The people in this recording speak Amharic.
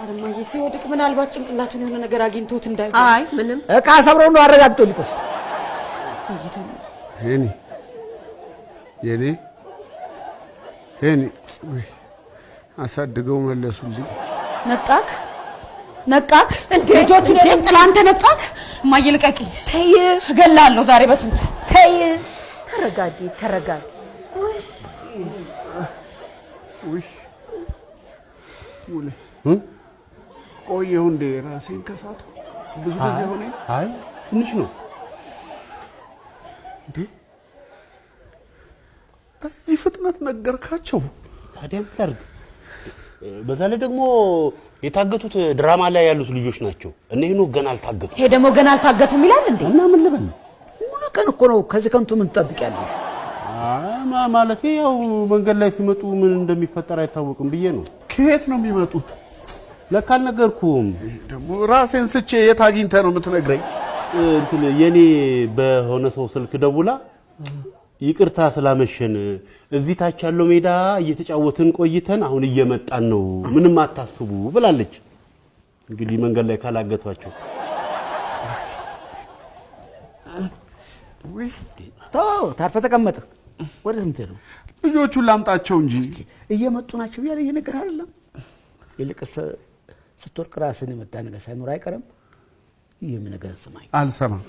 አረማዬ ሲወድቅ ምናልባት ጭንቅላቱን የሆነ ነገር አግኝቶት እንዳይሆን አይ ምንም እቃ ሰብረው ነው አረጋግጦ ሊቆስ የኔ አሳድገው መለሱልኝ ነቃክ ልጆቹን የጥላ አንተ ነቃክ እማዬ ልቀቂኝ ተይ እገላለሁ ዛሬ በስንቱ ተይ ተረጋጊ ሙሌ ቆየሁ እንደ ራሴን ከሳቱ ብዙ ጊዜ ሆነ አይ ትንሽ ነው እንዴ በዚህ ፍጥነት ነገርካቸው ታዲያ ታርግ በዛ ላይ ደግሞ የታገቱት ድራማ ላይ ያሉት ልጆች ናቸው እነሆ ገና አልታገቱ ይሄ ደግሞ ገና አልታገቱም ይላል እንዴ እና ምን ልበል ሙሉ ቀን እኮ ነው ከዚህ ከንቱ ምን ትጠብቂያለሽ ማለት ያው መንገድ ላይ ሲመጡ ምን እንደሚፈጠር አይታወቅም ብዬ ነው ከየት ነው የሚመጡት ለካ አልነገርኩም ደግሞ ራሴን ስቼ የት አግኝተህ ነው የምትነግረኝ እንትን የኔ በሆነ ሰው ስልክ ደውላ ይቅርታ ስላመሸን እዚህ ታች ያለው ሜዳ እየተጫወትን ቆይተን አሁን እየመጣን ነው ምንም አታስቡ ብላለች እንግዲህ መንገድ ላይ ካላገቷቸው ታርፈ ተቀመጠ ወደ ስንት ነው ልጆቹን ላምጣቸው እንጂ እየመጡ ናቸው ያለ ነገር አይደለም ይልቅስ ስትወርቅ ራስን የመጣ ነገር ሳይኖር አይቀርም የምን ነገር ሰማኝ አልሰማም